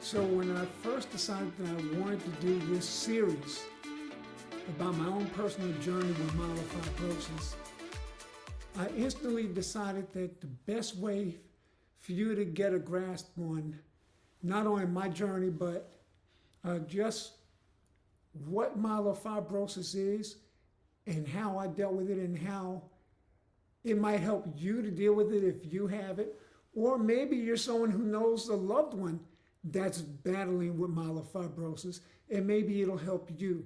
So when I first decided that I wanted to do this series about my own personal journey with myelofibrosis, I instantly decided that the best way for you to get a grasp on not only my journey, but just what myelofibrosis is and how I dealt with it and how it might help you to deal with it if you have it. Or maybe you're someone who knows a loved one that's battling with myelofibrosis, and maybe it'll help you.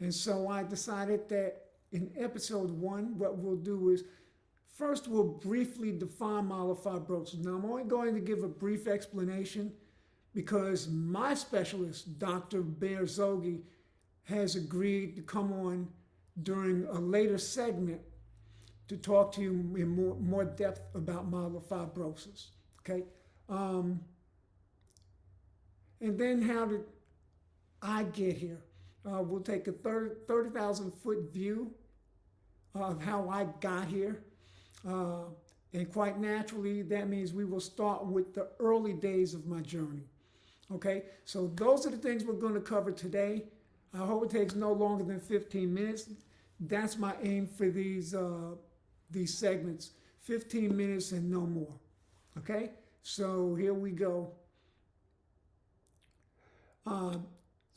And so I decided that in episode 1, what we'll do is, first we'll briefly define myelofibrosis. Now I'm only going to give a brief explanation because my specialist, Dr. Zogi, has agreed to come on during a later segment to talk to you in more depth about myelofibrosis, okay? And then how did I get here? We'll take a 30,000 foot view of how I got here. And quite naturally, that means we will start with the early days of my journey. Okay, so those are the things we're going to cover today. I hope it takes no longer than 15 minutes. That's my aim for these segments, 15 minutes and no more. Okay, so here we go.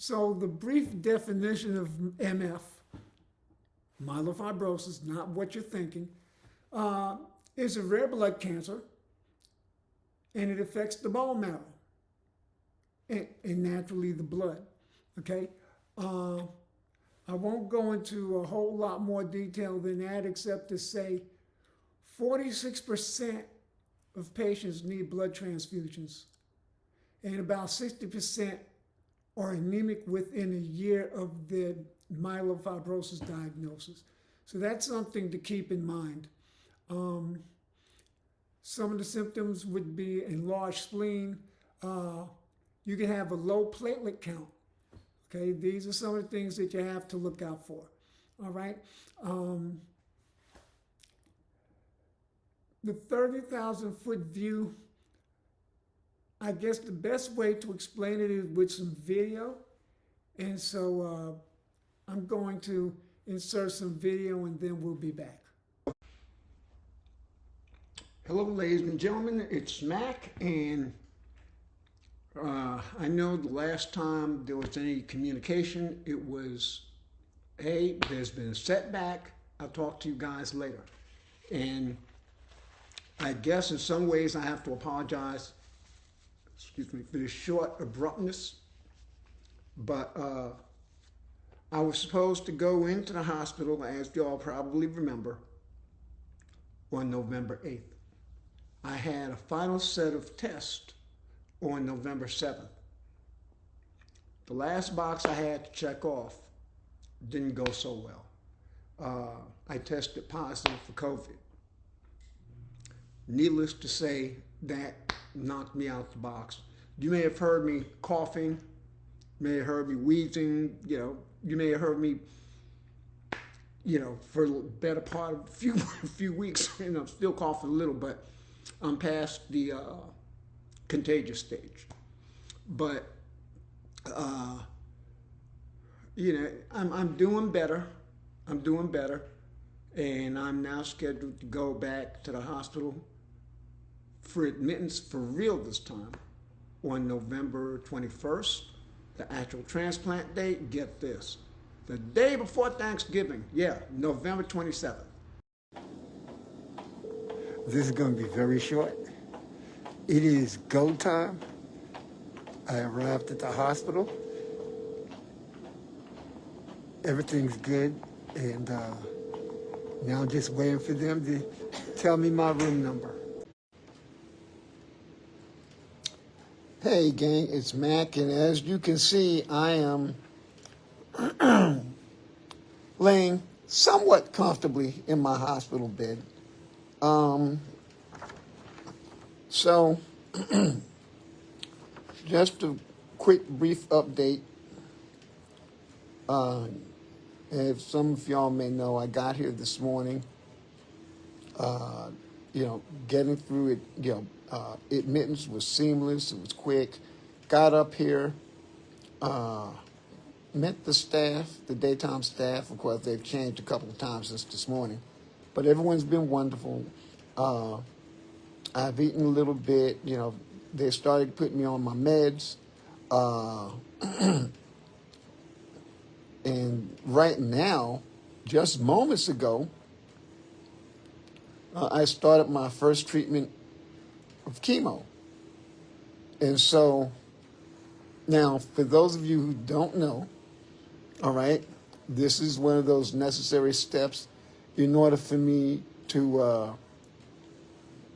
So the brief definition of MF, myelofibrosis, not what you're thinking, is a rare blood cancer, and it affects the bone marrow and naturally the blood, okay? I won't go into a whole lot more detail than that except to say 46% of patients need blood transfusions, and about 60% are anemic within a year of their myelofibrosis diagnosis. So that's something to keep in mind. Some of the symptoms would be enlarged spleen. You can have a low platelet count. Okay, these are some of the things that you have to look out for. All right. The 30,000 foot view, I guess the best way to explain it is with some video. And so I'm going to insert some video and then we'll be back. Hello, ladies and gentlemen, it's Mac, and I know the last time there was any communication, it was, hey, there's been a setback, I'll talk to you guys later. And I guess in some ways I have to apologize, excuse me, for the short abruptness, but I was supposed to go into the hospital, as you all probably remember, on November 8th. I had a final set of tests on November 7th. The last box I had to check off didn't go so well. I tested positive for COVID. Needless to say, that knocked me out the box. You may have heard me coughing, may have heard me wheezing, you may have heard me, for the better part of a few weeks, still coughing a little, but I'm past the contagious stage. But, I'm doing better. I'm doing better. And I'm now scheduled to go back to the hospital for admittance for real this time on November 21st, the actual transplant date. Get this, the day before Thanksgiving. Yeah, November 27th. This is going to be very short. It is go time. I arrived at the hospital. Everything's good, and now I'm just waiting for them to tell me my room number. Hey gang, it's Mac, and as you can see, I am laying somewhat comfortably in my hospital bed. So, just a quick brief update. As some of y'all may know, I got here this morning. Getting through it, admittance was seamless. It was quick. got up here, met the staff, the daytime staff. Of course, they've changed a couple of times since this morning, but everyone's been wonderful. I've eaten a little bit. They started putting me on my meds. And right now, just moments ago, I started my first treatment of chemo. And so now, for those of you who don't know, all right, this is one of those necessary steps in order for me to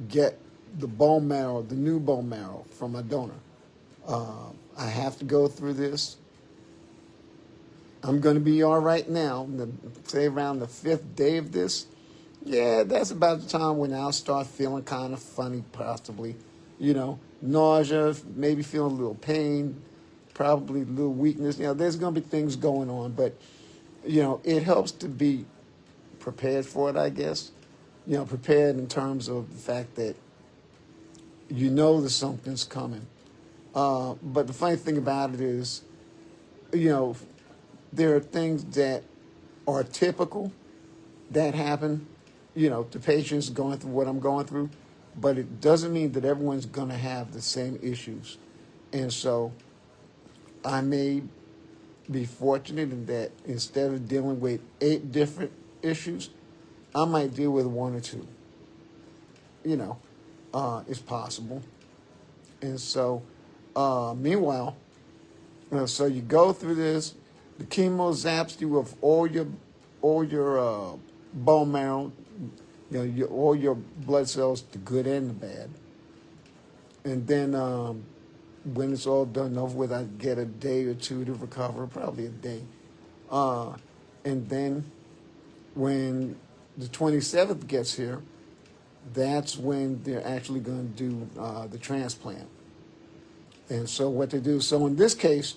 get the bone marrow, the new bone marrow from my donor. I have to go through this. I'm going to be all right now. Say around the 5th day of this. Yeah, that's about the time when I'll start feeling kind of funny, possibly. Nausea, maybe feeling a little pain, probably a little weakness. There's going to be things going on, but, it helps to be prepared for it, I guess. Prepared in terms of the fact that that something's coming. But the funny thing about it is, there are things that are typical that happen, to patients going through what I'm going through, but it doesn't mean that everyone's going to have the same issues. And so I may be fortunate in that instead of dealing with 8 different issues, I might deal with 1 or 2. It's possible. And so, meanwhile, so you go through this. The chemo zaps you of all your bone marrow, all your blood cells, the good and the bad. And then when it's all done and over with, I get a day or 2 to recover, probably a day. And then when the 27th gets here, that's when they're actually going to do the transplant. And so what they do, so in this case,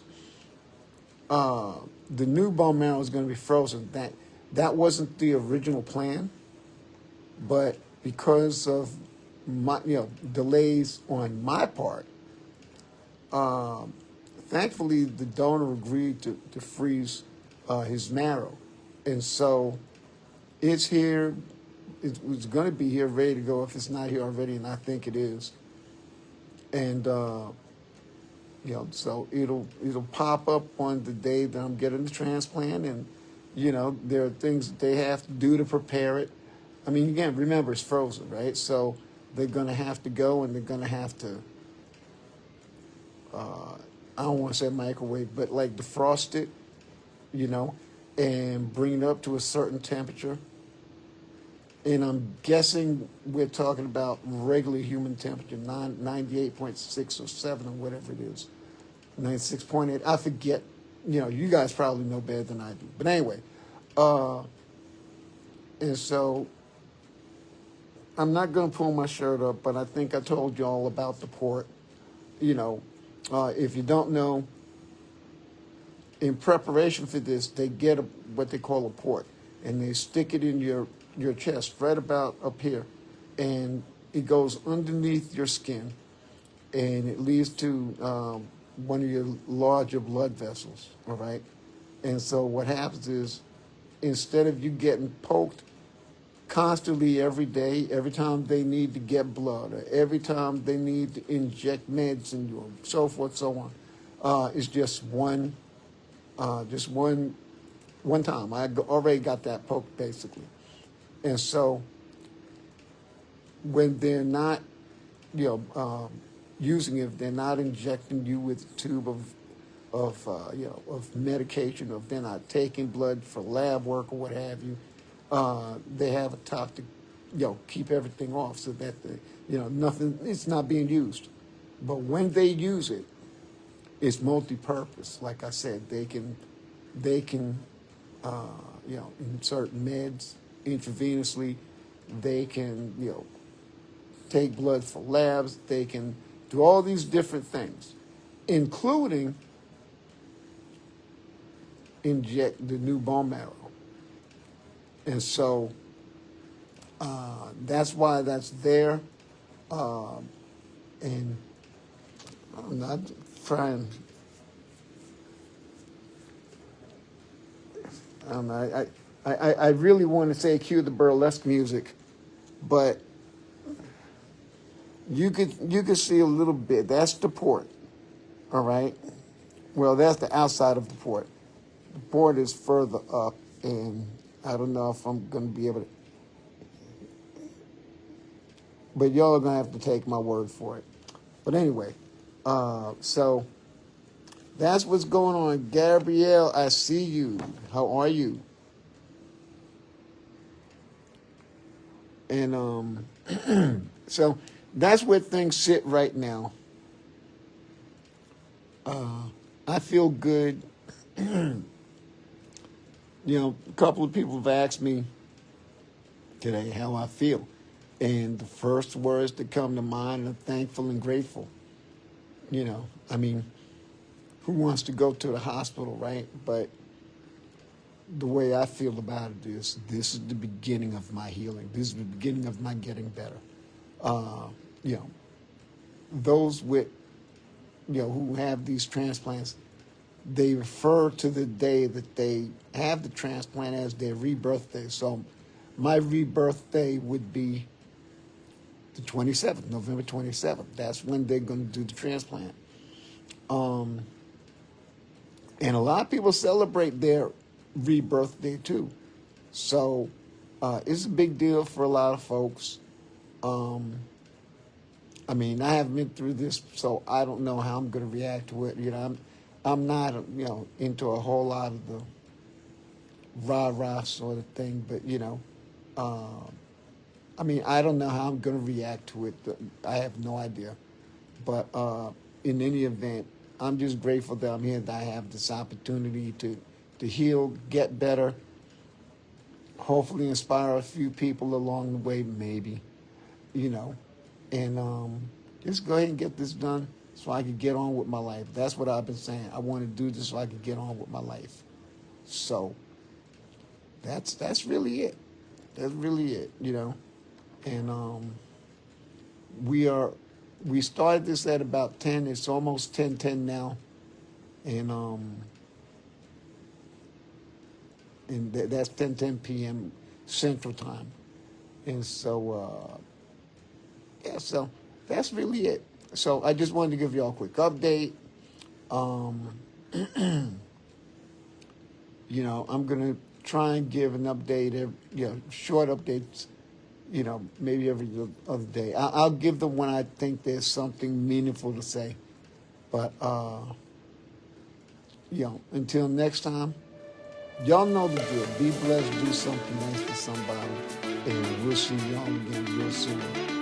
the new bone marrow is going to be frozen. That wasn't the original plan, but because of my delays on my part, thankfully the donor agreed to freeze his marrow, and so it's here. It's going to be here, ready to go if it's not here already, and I think it is. And so it'll pop up on the day that I'm getting the transplant, and there are things that they have to do to prepare it. I mean, again, remember it's frozen, right? So they're going to have to go, and they're going to have to I don't want to say microwave, but like defrost it, and bring it up to a certain temperature. And I'm guessing we're talking about regular human temperature, 98.6 or 7 or whatever it is, 96.8. I forget. You guys probably know better than I do. But anyway, and so I'm not going to pull my shirt up, but I think I told you all about the port. If you don't know, in preparation for this, they get what they call a port, and they stick it in your chest, right about up here, and it goes underneath your skin, and it leads to one of your larger blood vessels, all right? And so what happens is, instead of you getting poked constantly every day, every time they need to get blood, or every time they need to inject meds in you, or so forth, so on, it's just one time. I already got that poked, basically. And so when they're not, using it, they're not injecting you with a tube of medication, or if they're not taking blood for lab work or what have you, they have a top to, keep everything off so that nothing, it's not being used. But when they use it, it's multi-purpose. Like I said, they can insert meds intravenously. They can, take blood for labs. They can do all these different things, including inject the new bone marrow. And so that's why that's there. And I don't know, trying. I don't know. I really want to say cue the burlesque music, but you could see a little bit. That's the port, all right. Well, that's the outside of the port. The port is further up, and I don't know if I'm going to be able to. But y'all are going to have to take my word for it. But anyway, so that's what's going on. Gabrielle, I see you. How are you? And so that's where things sit right now. I feel good. You know, a couple of people have asked me today how I feel. And the first words that come to mind are thankful and grateful. You know, I mean, who wants to go to the hospital, right? But the way I feel about it is this is the beginning of my healing. This is the beginning of my getting better. You know, those with, you know, who have these transplants, they refer to the day that they have the transplant as their rebirth day. So my rebirth day would be the 27th, November 27th. That's when they're going to do the transplant. And a lot of people celebrate their rebirth day too. So it's a big deal for a lot of folks. I mean, I haven't been through this, so I don't know how I'm going to react to it. You know, I'm not, you know, into a whole lot of the rah-rah sort of thing, but, you know, I mean, I don't know how I'm going to react to it. I have no idea. But in any event, I'm just grateful that I'm here, that I have this opportunity to heal, get better, hopefully inspire a few people along the way, maybe, you know, and just go ahead and get this done so I can get on with my life. That's what I've been saying. I want to do this so I can get on with my life. So that's really it. That's really it, you know. And we started this at about 10. It's almost 10:10 now, and that's 10:10 p.m. Central Time. And so yeah, so that's really it. So I just wanted to give y'all a quick update. You know, I'm gonna try and give an update, you know, short updates, you know, maybe every other day. I'll give them when I think there's something meaningful to say. But, you know, until next time, y'all know the drill. Be blessed, do something nice to somebody, and we'll see y'all again real soon.